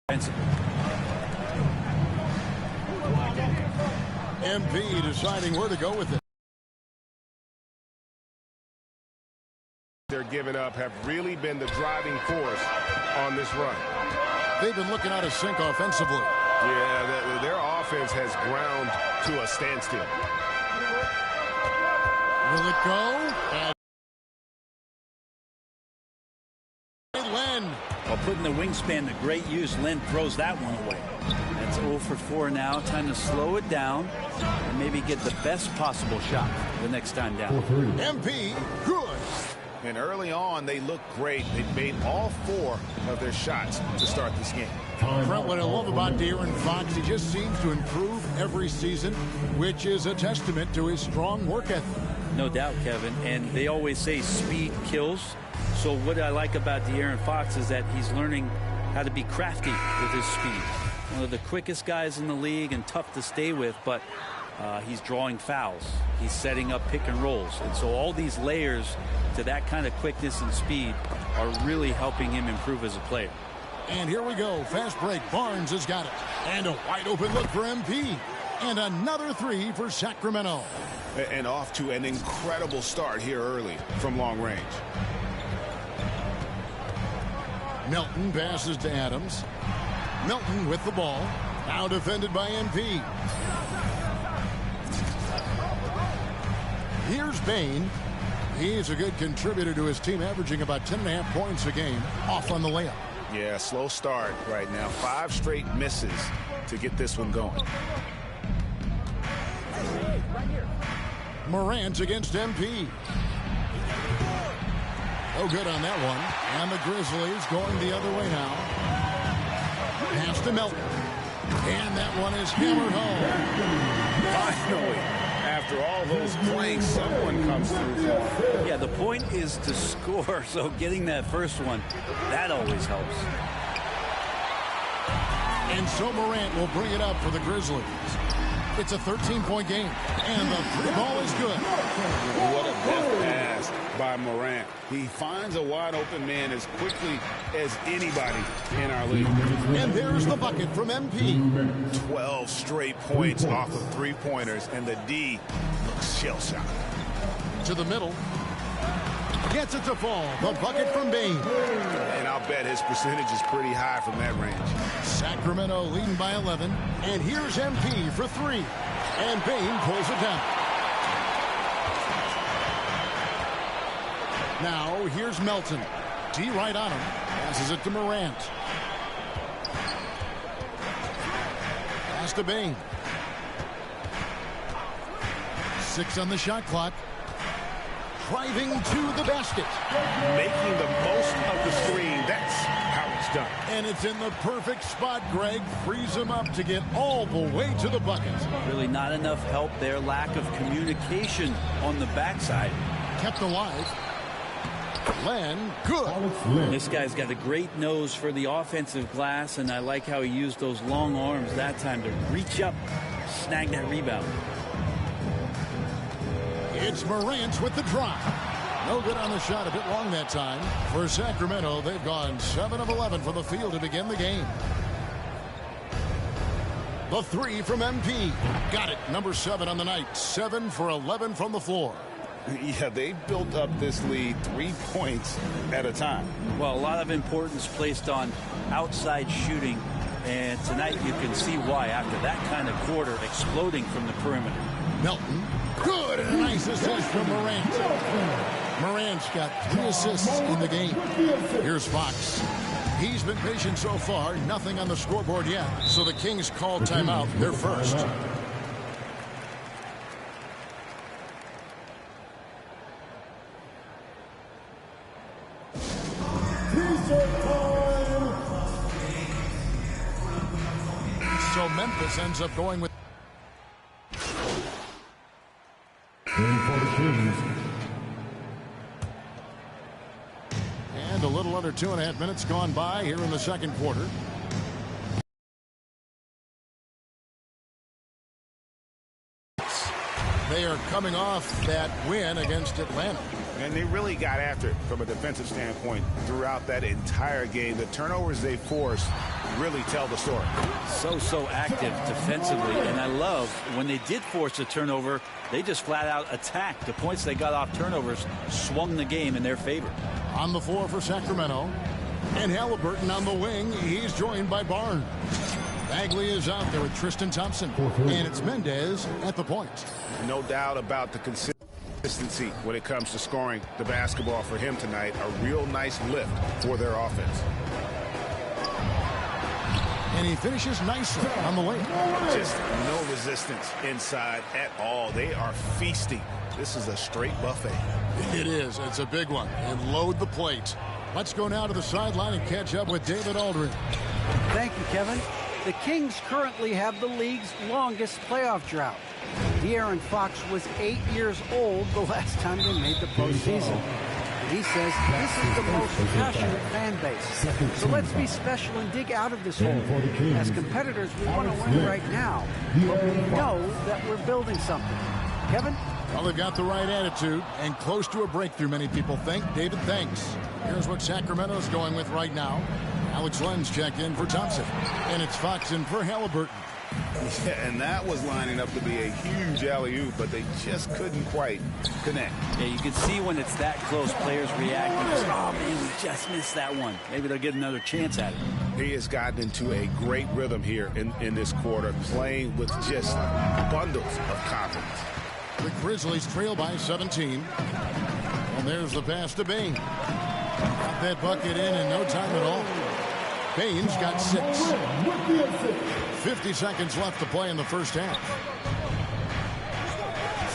MP deciding where to go with it. They're giving up have really been the driving force on this run. They've been looking out of sync offensively. Yeah, their offense has ground to a standstill. Will it go? And Len. While putting the wingspan to great use, Len throws that one away. That's 0 for 4 now. Time to slow it down and maybe get the best possible shot the next time down. MP, good. And early on, they looked great. They made all 4 of their shots to start this game. Brent, what I love about De'Aaron Fox, he just seems to improve every season, which is a testament to his strong work ethic. No doubt, Kevin. And they always say speed kills. So what I like about De'Aaron Fox is that he's learning how to be crafty with his speed. One of the quickest guys in the league and tough to stay with, but he's drawing fouls. He's setting up pick and rolls. And so all these layers to that kind of quickness and speed are really helping him improve as a player. And here we go. Fast break. Barnes has got it. And a wide open look for MP. And another 3 for Sacramento. And off to an incredible start here early from long range. Melton passes to Adams. Melton with the ball. Now defended by MP. Here's Bane. He's a good contributor to his team, averaging about 10.5 points a game. Off on the layup. Yeah, slow start right now. 5 straight misses to get this one going. Morant against MP. Oh, good on that one. And the Grizzlies going the other way now. Pass to Melton. And that one is hammered home. Finally, after all those planks, someone comes through. Yeah, the point is to score, so getting that first one, that always helps. And so Morant will bring it up for the Grizzlies. It's a 13-point game, and the 3 ball is good. What a deft pass by Morant. He finds a wide-open man as quickly as anybody in our league. And there's the bucket from MP. 12 straight points off of 3-pointers, and the D looks shell-shocked. To the middle. Gets it to fall. The bucket from Bane. And I'll bet his percentage is pretty high from that range. Sacramento leading by 11. And here's MP for 3. And Bane pulls it down. Now here's Melton. D right on him. Passes it to Morant. Pass to Bane. 6 on the shot clock. Driving to the basket. Making the most of the screen. That's how it's done. And it's in the perfect spot, Greg. Frees him up to get all the way to the bucket. Really not enough help there. Lack of communication on the backside. Kept alive. Len, good. This guy's got a great nose for the offensive glass, and I like how he used those long arms that time to reach up, snag that rebound. It's Morant with the drop. No good on the shot, a bit long that time. For Sacramento, they've gone 7 of 11 from the field to begin the game. The 3 from MP. Got it. Number 7 on the night. 7 for 11 from the floor. Yeah, they've built up this lead 3 points at a time. Well, a lot of importance placed on outside shooting, and tonight you can see why after that kind of quarter exploding from the perimeter. Melton, good, and a nice assist from Morant. Morant's got 3 assists in the game. Here's Fox. He's been patient so far, nothing on the scoreboard yet, so the Kings call timeout. They're first. So Memphis ends up going with and a little under 2.5 minutes gone by here in the second quarter. They are coming off that win against Atlanta. And they really got after it from a defensive standpoint throughout that entire game. The turnovers they forced really tell the story. So active defensively, and I love when they did force a turnover, they just flat out attacked. The points they got off turnovers swung the game in their favor. On the floor for Sacramento, and Halliburton on the wing. He's joined by Barnes. Bagley is out there with Tristan Thompson, and it's Mendez at the point. No doubt about the consistency when it comes to scoring the basketball for him tonight. A real nice lift for their offense. And he finishes nicely on the way. Just no resistance inside at all. They are feasting. This is a straight buffet. It is. It's a big one. And load the plate. Let's go now to the sideline and catch up with David Aldridge. Thank you, Kevin. The Kings currently have the league's longest playoff drought. De'Aaron Fox was 8 years old the last time they made the postseason. He says this is the most passionate fan base. So let's be special and dig out of this hole. As competitors, we want to win right now. But we know that we're building something. Kevin? Well, they've got the right attitude and close to a breakthrough, many people think. David, thanks. Here's what Sacramento's going with right now. Alex Lenz checked in for Thompson. And it's Fox in for Halliburton. Yeah, and that was lining up to be a huge alley-oop, but they just couldn't quite connect. Yeah, you can see when it's that close, players react. Oh, man, we just missed that one. Maybe they'll get another chance at it. He has gotten into a great rhythm here in this quarter, playing with just bundles of confidence. The Grizzlies trail by 17. And there's the pass to Bane. Got that bucket in no time at all. Bane's got 6. 50 seconds left to play in the first half.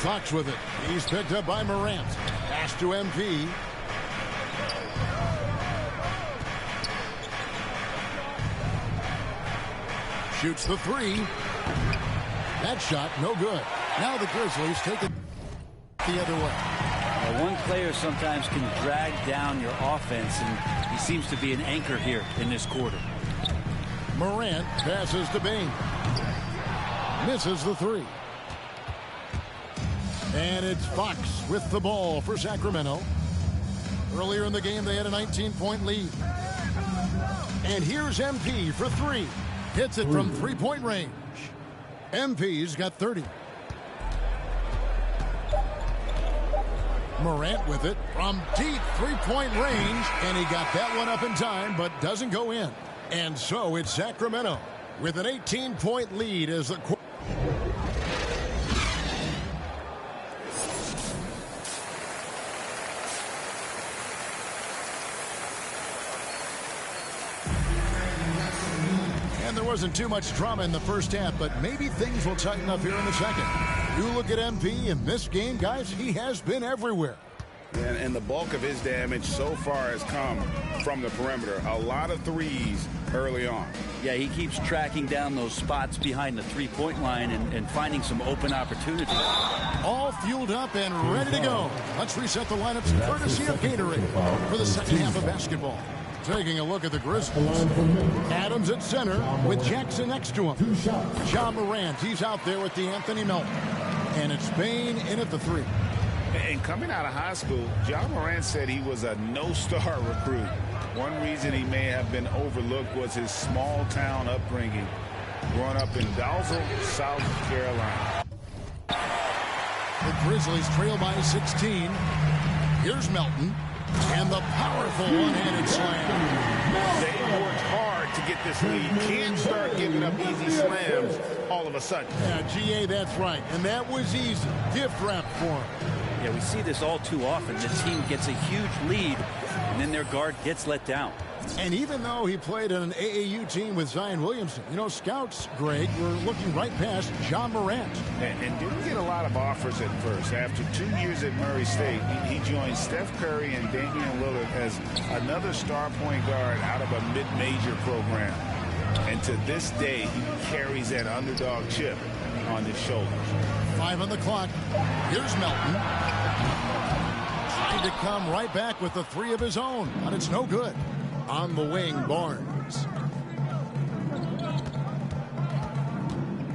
Fox with it. He's picked up by Morant. Pass to MP. Shoots the 3. That shot, no good. Now the Grizzlies take it the other way. One player sometimes can drag down your offense, and he seems to be an anchor here in this quarter. Morant passes to Bane. Misses the 3. And it's Fox with the ball for Sacramento. Earlier in the game, they had a 19-point lead. And here's MP for 3. Hits it from three-point range. MP's got 30. Morant with it from deep three-point range. And he got that one up in time, but doesn't go in. And so it's Sacramento with an 18-point lead as the and there wasn't too much drama in the first half, but maybe things will tighten up here in the second. You look at MP in this game, guys, he has been everywhere. And the bulk of his damage so far has come from the perimeter. A lot of threes early on. Yeah, he keeps tracking down those spots behind the three-point line and finding some open opportunities. All fueled up and ready to go. Let's reset the lineups courtesy of Gatorade for the second half of basketball. Taking a look at the Grizzlies. Adams at center with Jackson next to him. Ja Morant, he's out there with DeAnthony Melton. And it's Bane in at the 3. And coming out of high school, Ja Morant said he was a no-star recruit. One reason he may have been overlooked was his small-town upbringing, growing up in Dalzell, South Carolina. The Grizzlies trail by 16. Here's Melton. And the powerful one-handed slam. They worked hard to get this lead. Can't start giving up easy slams all of a sudden. Yeah, GA, that's right. And that was easy. Gift wrap for him. Yeah, we see this all too often. The team gets a huge lead, and then their guard gets let down. And even though he played on an AAU team with Zion Williamson, you know, scouts, Greg, were looking right past Ja Morant. And didn't get a lot of offers at first. After 2 years at Murray State, he joined Steph Curry and Damian Lillard as another star point guard out of a mid-major program. And to this day, he carries that underdog chip on his shoulders. 5 on the clock. Here's Melton. Trying to come right back with the 3 of his own, but it's no good. On the wing, Barnes.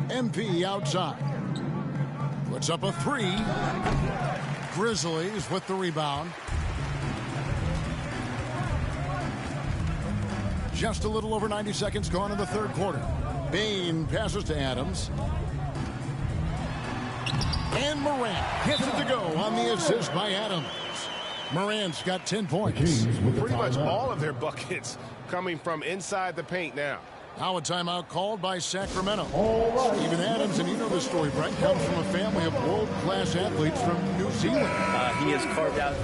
MP outside. Puts up a 3. Grizzlies with the rebound. Just a little over 90 seconds gone in the third quarter. Bane passes to Adams. And Morant gets it to go on the assist by Adams. Morant's got 10 points. Pretty much all of their buckets coming from inside the paint now. Now a timeout called by Sacramento. Steven Adams, and you know the story, Brett, comes from a family of world-class athletes from New Zealand. He has carved out.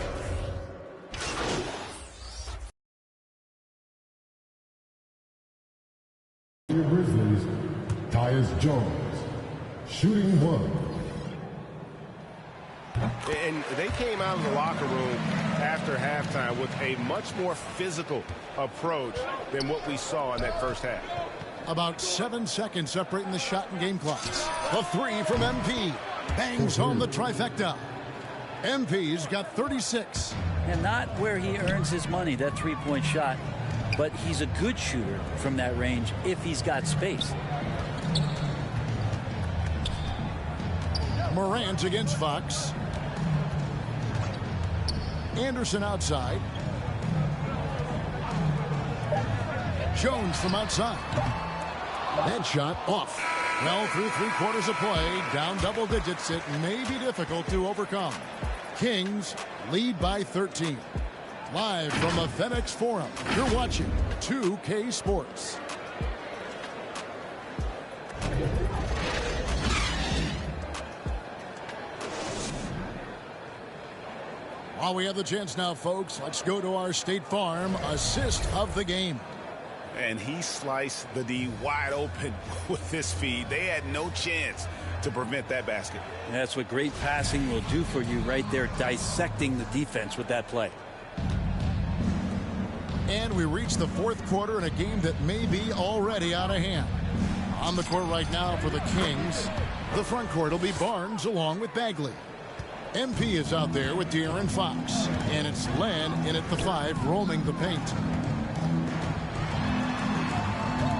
Grizzlies, Tyus Jones, shooting one. And they came out of the locker room after halftime with a much more physical approach than what we saw in that first half. About 7 seconds separating the shot and game clocks. The three from MP. Bangs home the trifecta. MP's got 36. And not where he earns his money, that three-point shot. But he's a good shooter from that range if he's got space. Morant against Fox. Anderson outside. Jones from outside. That shot off. Well, through 3/4 of play, down double digits, it may be difficult to overcome. Kings lead by 13. Live from the FedEx Forum, you're watching 2K Sports. While we have the chance now, folks, let's go to our State Farm assist of the game. And he sliced the D wide open with this feed. They had no chance to prevent that basket. That's what great passing will do for you right there, dissecting the defense with that play. And we reach the fourth quarter in a game that may be already out of hand. On the court right now for the Kings, the front court will be Barnes along with Bagley. MP is out there with De'Aaron Fox, and it's Len in at the 5 roaming the paint.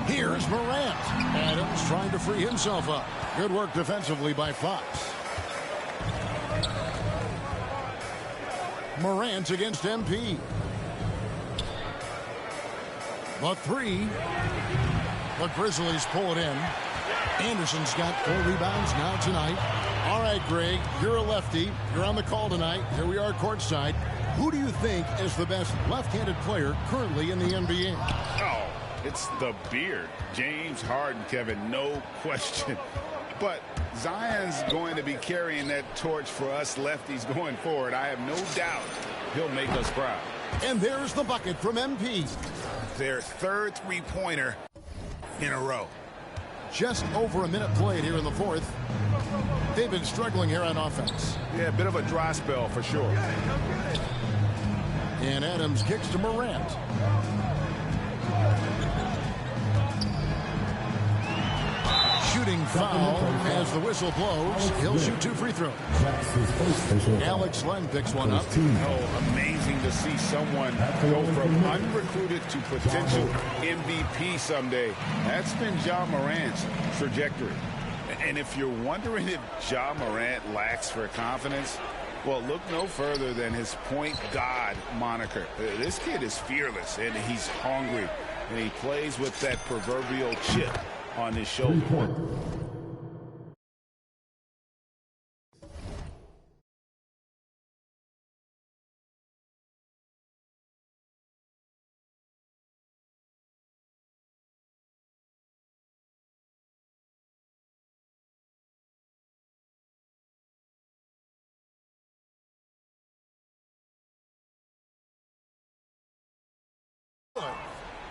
Here's Morant. Adams trying to free himself up. Good work defensively by Fox. Morant against MP. The 3. The Grizzlies pull it in. Anderson's got 4 rebounds now tonight. All right, Greg, you're a lefty. You're on the call tonight. Here we are courtside. Who do you think is the best left-handed player currently in the NBA? Oh, it's the beard. James Harden, Kevin, no question. But Zion's going to be carrying that torch for us lefties going forward. I have no doubt he'll make us proud. And there's the bucket from MP. Their third three-pointer in a row. Just over a minute played here in the fourth. They've been struggling here on offense. Yeah, a bit of a dry spell for sure. And Adams kicks to Morant. Shooting foul as the whistle blows. He'll shoot 2 free throws. Alex Len picks one up. Oh, amazing to see someone go from unrecruited to potential MVP someday. That's been Ja Morant's trajectory. And if you're wondering if Ja Morant lacks for confidence, well, look no further than his point god moniker. This kid is fearless, and he's hungry, and he plays with that proverbial chip on his shoulder.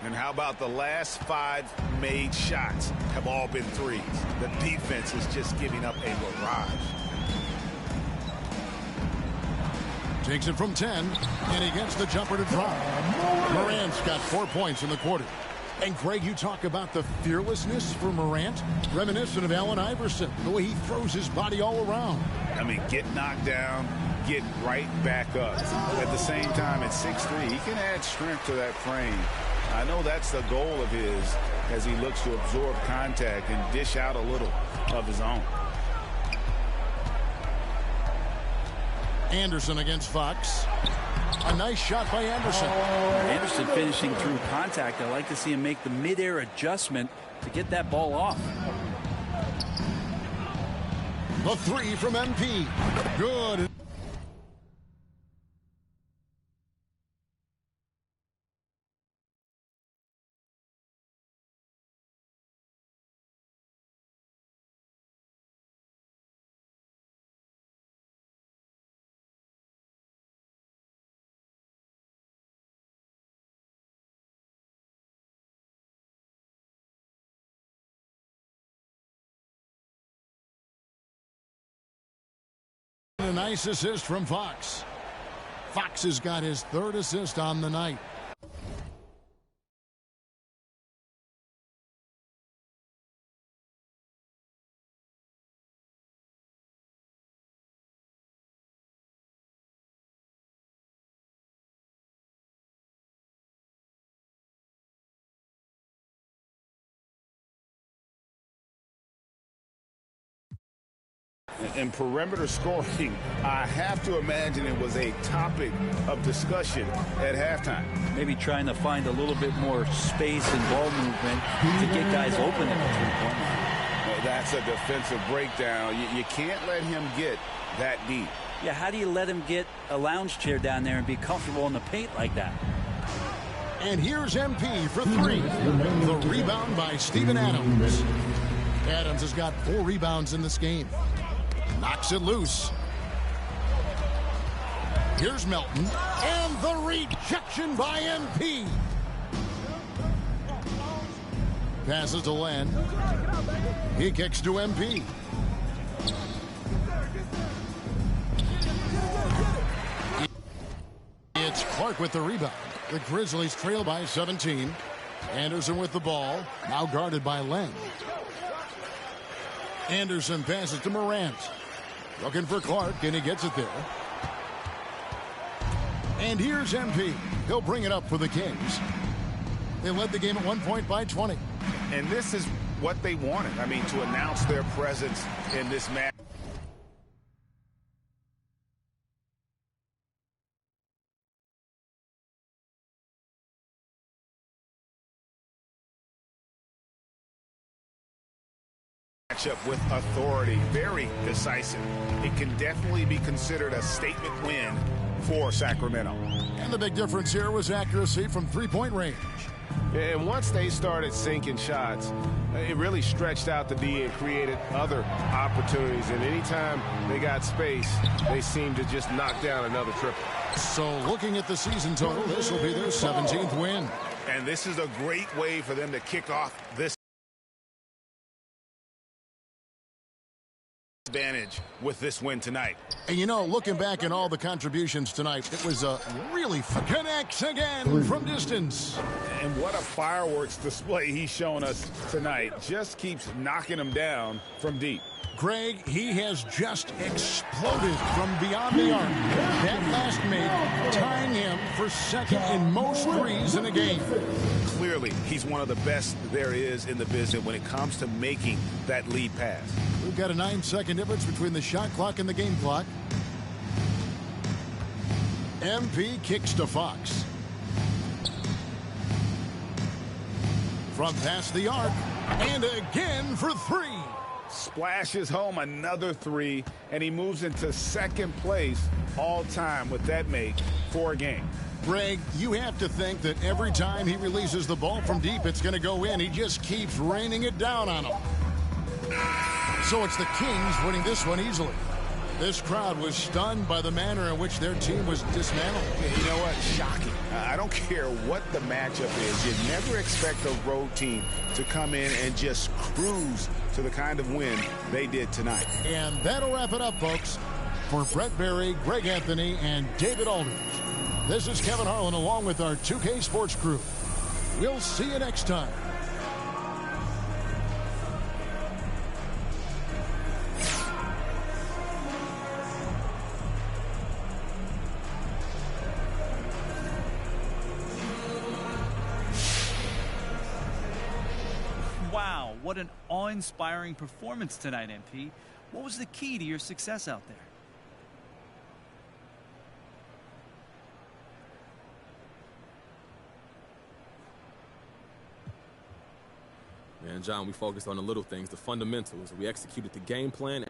And how about the last 5 made shots have all been threes? The defense is just giving up a barrage. Takes it from 10, and he gets the jumper to drop. Morant's got 4 points in the quarter. And Greg, you talk about the fearlessness for Morant, reminiscent of Allen Iverson, the way he throws his body all around. I mean, get knocked down, get right back up. At the same time, at 6'3", he can add strength to that frame. I know that's the goal of his as he looks to absorb contact and dish out a little of his own. Anderson against Fox. A nice shot by Anderson. Anderson finishing through contact. I like to see him make the mid-air adjustment to get that ball off. The three from MP. Good. A nice assist from Fox. Fox has got his third assist on the night. And perimeter scoring, I have to imagine it was a topic of discussion at halftime. Maybe trying to find a little bit more space and ball movement to get guys open at the three-point line. Well, that's a defensive breakdown. You can't let him get that deep. Yeah, how do you let him get a lounge chair down there and be comfortable in the paint like that? And here's MP for three. The rebound by Steven Adams. Adams has got 4 rebounds in this game. Knocks it loose. Here's Melton. And the rejection by MP. Passes to Len. He kicks to MP. It's Clark with the rebound. The Grizzlies trail by 17. Anderson with the ball. Now guarded by Len. Anderson passes to Morant. Looking for Clark, and he gets it there. And here's MP. He'll bring it up for the Kings. They led the game at 1 point by 20. And this is what they wanted. I mean, to announce their presence in this match. Matchup with authority, very decisive. It can definitely be considered a statement win for Sacramento. And the big difference here was accuracy from three-point range. And once they started sinking shots, it really stretched out the D and created other opportunities. And anytime they got space, they seemed to just knock down another triple. So looking at the season total, this will be their 17th win. And this is a great way for them to kick off this advantage with this win tonight. And you know, looking back at all the contributions tonight, it was a really connects again from distance. And what a fireworks display he's shown us tonight. Just keeps knocking them down from deep. Greg, he has just exploded from beyond the arc. That last make tying him for second in most threes in a game. Clearly, he's one of the best there is in the business when it comes to making that lead pass. We've got a 9-second difference between the shot clock and the game clock. MP kicks to Fox. From past the arc, and again for three. Splashes home another three, and he moves into second place all time with that make for a game. Greg, you have to think that every time he releases the ball from deep, it's going to go in. He just keeps raining it down on him. So it's the Kings winning this one easily. This crowd was stunned by the manner in which their team was dismantled. You know what? Shocking. I don't care what the matchup is. You never expect a road team to come in and just cruise to the kind of win they did tonight. And that'll wrap it up, folks. For Brett Berry, Greg Anthony, and David Aldridge, this is Kevin Harlan along with our 2K Sports crew. We'll see you next time. Wow, what an awe-inspiring performance tonight, MP. What was the key to your success out there? Man, John, we focused on the little things, the fundamentals. We executed the game plan.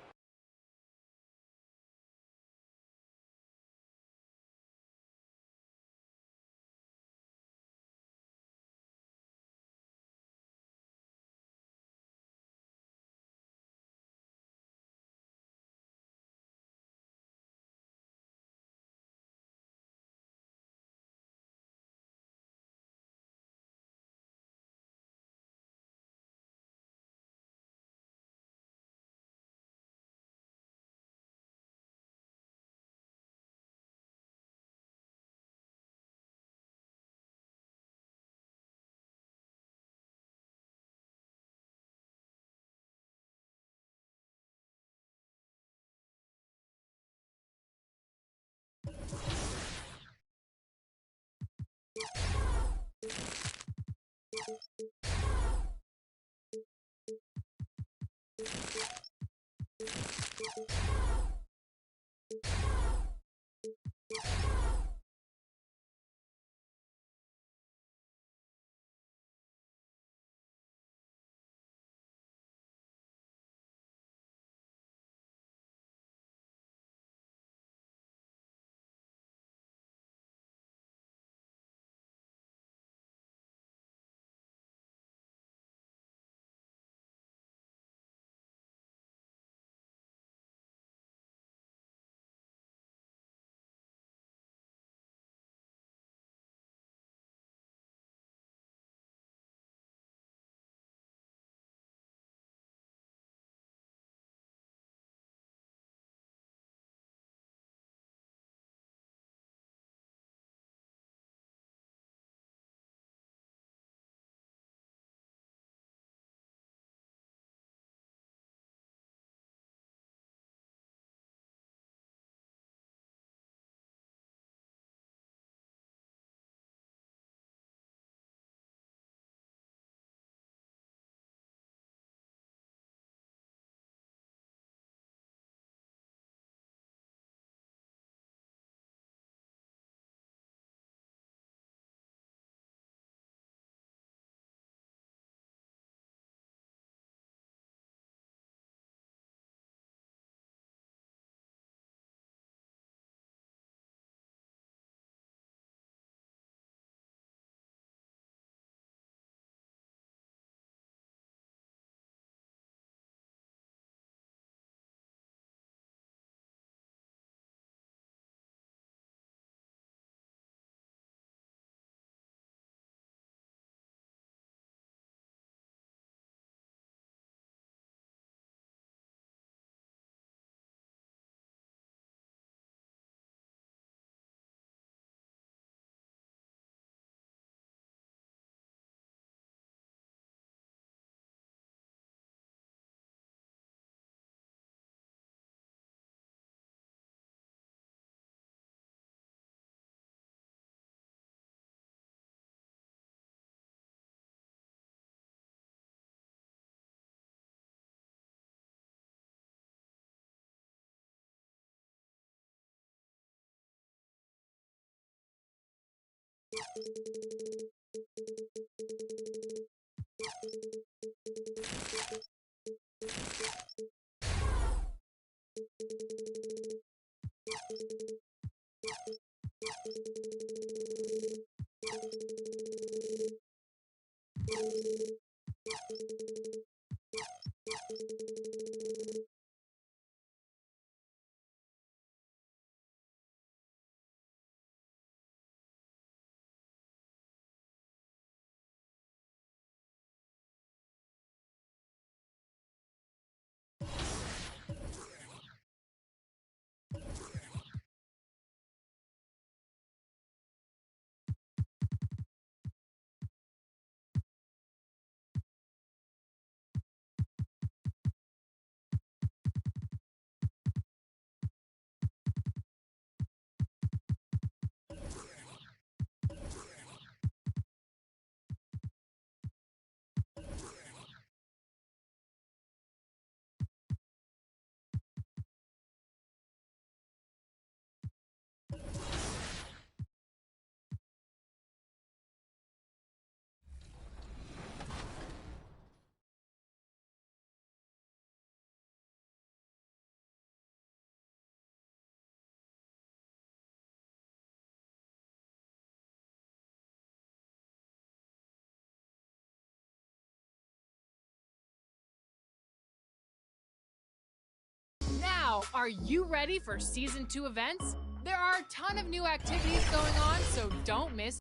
Are you ready for Season 2 events? There are a ton of new activities going on, so don't miss.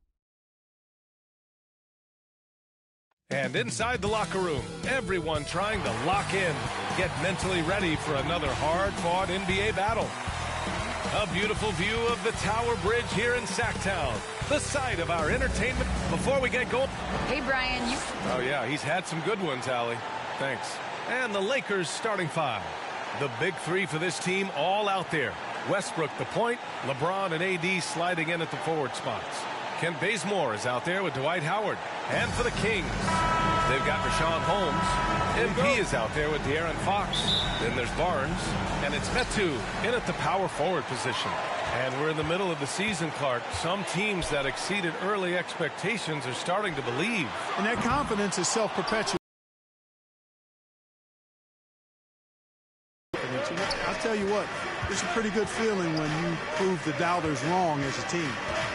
And inside the locker room, everyone trying to lock in, get mentally ready for another hard-fought NBA battle. A beautiful view of the Tower Bridge here in Sacktown, the site of our entertainment. Before we get going... Hey, Brian, you... Oh, yeah, he's had some good ones, Allie. Thanks. And the Lakers starting five. The big three for this team all out there. Westbrook the point, LeBron and AD sliding in at the forward spots. Kent Bazemore is out there with Dwight Howard. And for the Kings, they've got Richaun Holmes. MP is out there with De'Aaron Fox. Then there's Barnes. And it's Metu in at the power forward position. And we're in the middle of the season, Clark. Some teams that exceeded early expectations are starting to believe. And that confidence is self-perpetuating. I'll tell you what, it's a pretty good feeling when you prove the doubters wrong as a team.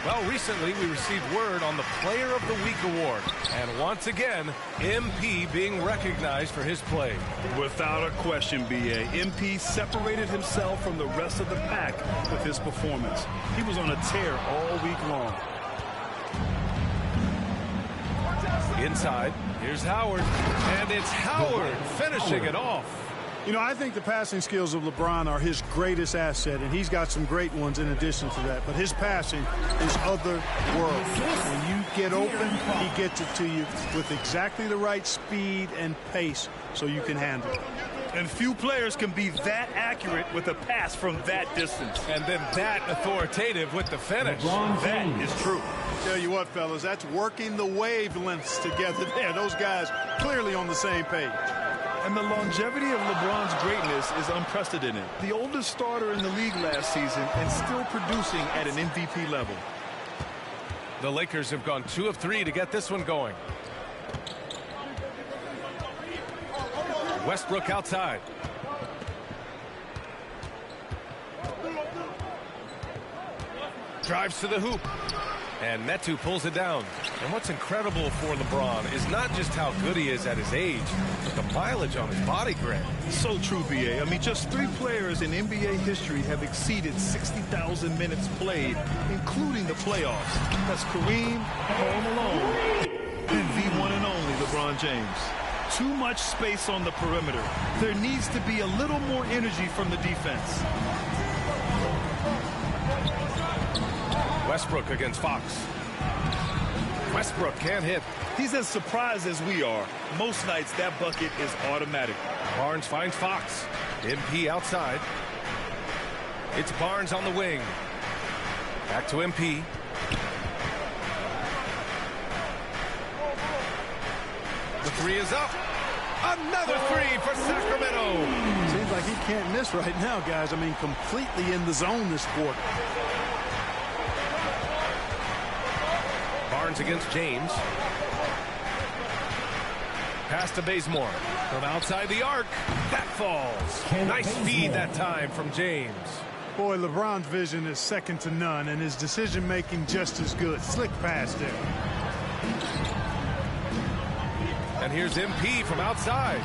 Well, recently we received word on the Player of the Week award. And once again, MP being recognized for his play. Without a question, B.A. MP separated himself from the rest of the pack with his performance. He was on a tear all week long. Inside, here's Howard. And it's Howard finishing it off. You know, I think the passing skills of LeBron are his greatest asset, and he's got some great ones in addition to that. But his passing is otherworldly. When you get open, he gets it to you with exactly the right speed and pace so you can handle it. And few players can be that accurate with a pass from that distance. And then that authoritative with the finish. That is true. Tell you what, fellas, that's working the wavelengths together there. Those guys clearly on the same page. And the longevity of LeBron's greatness is unprecedented. The oldest starter in the league last season and still producing at an MVP level. The Lakers have gone 2 of 3 to get this one going. Westbrook outside. Drives to the hoop. And Metu pulls it down. And what's incredible for LeBron is not just how good he is at his age, but the mileage on his body grade. So true, B.A. I mean, just 3 players in NBA history have exceeded 60,000 minutes played, including the playoffs. That's Kareem, Karl Malone, and the one and only LeBron James. Too much space on the perimeter. There needs to be a little more energy from the defense. Westbrook against Fox. Westbrook can't hit. He's as surprised as we are. Most nights that bucket is automatic. Barnes finds Fox. MP outside. It's Barnes on the wing. Back to MP. The 3 is up. Another 3 for Sacramento. Seems like he can't miss right now, guys. I mean, completely in the zone this quarter. Barnes against James. Pass to Bazemore. From outside the arc. That falls. Nice feed that time from James. Boy, LeBron's vision is second to none, and his decision-making just as good. Slick pass there. And here's MP from outside.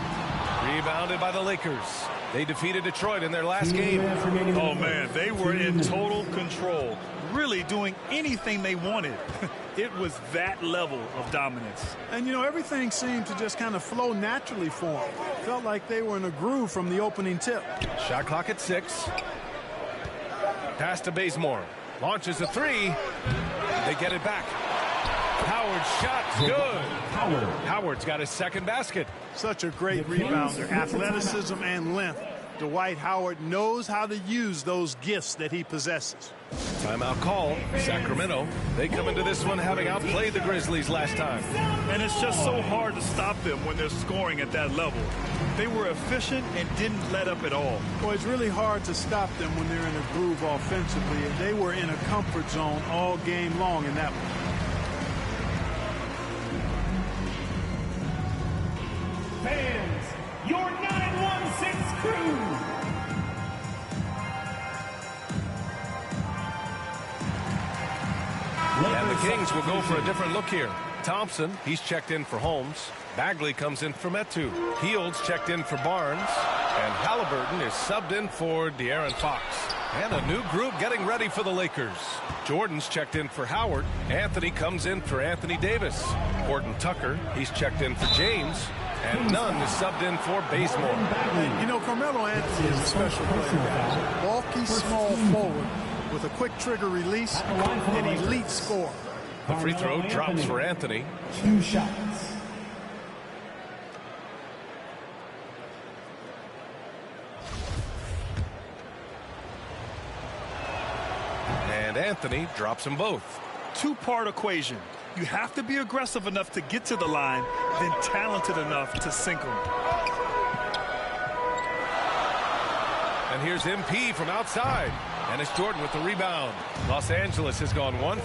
Rebounded by the Lakers. They defeated Detroit in their last game. Oh, man, they were in total control. Really doing anything they wanted. It was that level of dominance. And, you know, everything seemed to just kind of flow naturally for them. Felt like they were in a groove from the opening tip. Shot clock at 6. Pass to Bazemore. Launches a 3. They get it back. Howard's shot's good. Howard's got his second basket. Such a great rebounder. Athleticism and length. Dwight Howard knows how to use those gifts that he possesses. Timeout call. Sacramento. They come into this one having outplayed the Grizzlies last time. And it's just so hard to stop them when they're scoring at that level. They were efficient and didn't let up at all. Well, it's really hard to stop them when they're in a groove offensively, and they were in a comfort zone all game long in that one. Fans, your 916 crew. And the Kings will go for a different look here. Thompson, he's checked in for Holmes. Bagley comes in for Metu. Fields checked in for Barnes. And Halliburton is subbed in for De'Aaron Fox. And a new group getting ready for the Lakers. Jordan's checked in for Howard. Anthony comes in for Anthony Davis. Horton Tucker, he's checked in for James. And Nunn is subbed in for Bazemore. You know, Carmelo Anthony is a special player. Bulky, small forward with a quick trigger release, an elite scorer. The free throw drops for Anthony. 2 shots. And Anthony drops them both. Two-part equation. You have to be aggressive enough to get to the line, then talented enough to sink them. And here's MP from outside. And it's Jordan with the rebound. Los Angeles has gone 1.